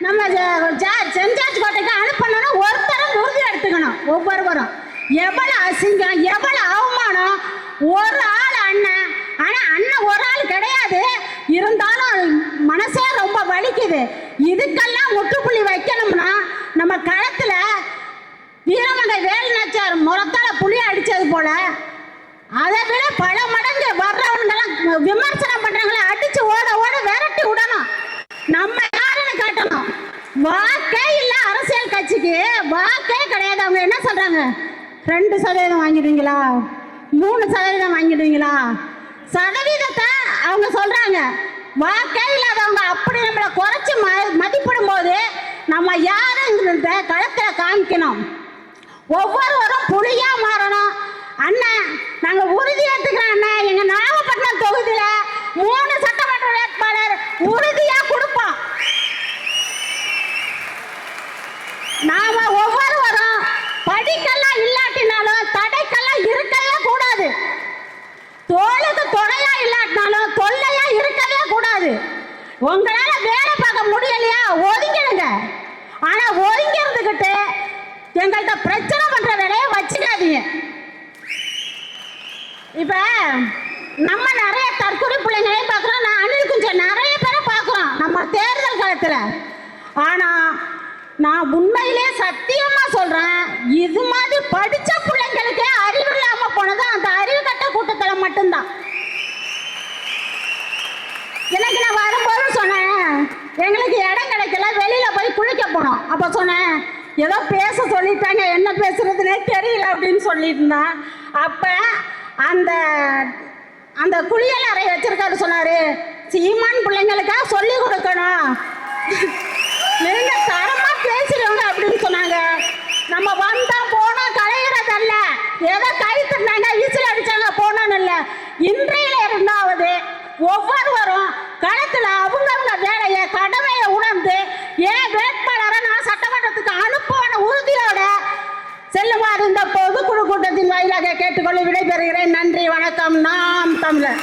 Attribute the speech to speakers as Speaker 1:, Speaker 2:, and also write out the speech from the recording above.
Speaker 1: நம்ம செஞ்சாச்சு கோட்டைக்கு அனுப்பணும்னா ஒருத்தரும் உறுதி எடுத்துக்கணும். ஒவ்வொருவரும் எவ்வளோ அசிங்கம், எவ்வளோ அவமானம். ஒரு ஆள் அண்ணன், ஆனால் அண்ணன் ஒரு ஆள் கிடையாது. இருந்தாலும் மனசே ரொம்ப வலிக்குது. இதுக்கெல்லாம் முற்றுப்புள்ளி வைக்கணும்னா நம்ம களத்தில் வீரமங்கை வேலுநாச்சியார் முறத்தால புளி அடித்தது போல அதை விட பல மடங்கு வர்றவங்கெல்லாம் விமர்சனம் பண்ணுறவங்கள அடித்து ஓட ஓட விரட்டி விடணும். நம்ம யாருன்னு காட்டணும். வாக்கே இல்லை அரசியல் கட்சிக்கு, வாக்கே கிடையாது. அவங்க என்ன சொல்கிறாங்க, 2% வாங்கிடுவீங்களா, 3% வாங்கிடுவீங்களா, சதவீதத்தை அவங்க சொல்கிறாங்க. வாக்கே இல்லாதவங்க அப்படி நம்மளை குறைச்சி மதிப்பிடும் போது நம்ம யாருங்கிறத களத்தில் காமிக்கணும். ஒவ்வொருவரும் புலியாக மாறணும். அண்ணன் நாங்கள் உறுதி ஏற்றுக்கிறோம். அண்ணன் எங்கள் நாகப்பட்டினம் தொகுதியில் 3 சட்டமன்ற வேட்பாளர் உறுதியாக கொடுப்போம். நாம ஒவ்வொருவரும் படிக்கெல்லாம் இல்லாட்டினாலும் தடைக்கெல்லாம் இருக்கவே கூடாது. தோளுக்கு துணையா இல்லாட்டினாலும் தொல்லையா இருக்கவே கூடாது. உங்களால வேலை பார்க்க முடியலையா, ஒதுங்கிடுங்க. ஆனா ஒதுங்கிறதுக்கிட்டு எங்கள்கிட்ட பிரச்சனை பண்ற வேலையை வச்சுக்காதீங்க. இப்ப நம்ம நிறைய தற்கொலை பிள்ளைங்களையும் பார்க்குறோம். நான் அணில் குஞ்சம் நிறைய பேரை பார்க்குறோம் நம்ம தேர்தல் காலத்தில். ஆனா நான் உண்மையிலே சத்தியமா சொல்றேன், இது மாதிரி படிச்ச பிள்ளைங்களுக்கே அறிவு இல்லாம போனது அந்த அறிவு கட்ட கூட்டத்தில் மட்டும்தான். எனக்கு நான் வரும்போது சொன்னேன், எங்களுக்கு இடம் கிடைக்கல, வெளியில போய் குளிக்க போனோம். அப்ப சொன்னேன், ஏதோ பேச சொல்லிட்டாங்க, என்ன பேசுறதுனே தெரியல அப்படின்னு சொல்லிட்டு இருந்தான். அப்ப அந்த அந்த குளியல் அறை வச்சிருக்காரு சொன்னாரு, சீமான் பிள்ளைங்களுக்காக சொல்லி கொடுக்கணும், நீங்க தரமா பேசுறவங்க அப்படின்னு சொன்னாங்க. நம்ம வந்தா போனா கலையிறதல்ல, ஏதோ கை தந்தாங்க விசில் அடிச்சாங்க போனோன்னு இல்லை. இன்றையில இருந்தாவது ஒவ்வொருவரும் களத்தில் அவங்கவுங்க வேலையை கடமையை உணர்ந்து ஏன் வேட்பாளரை நான் சட்டமன்றத்துக்கு அனுப்புவன உறுதியோட செல்லுமாறு இந்த பொதுக்குழு கூட்டத்தின் வாயிலாக கேட்டுக்கொள்ள விடைபெறுகிறேன். நன்றி, வணக்கம். நாம் தமிழர்.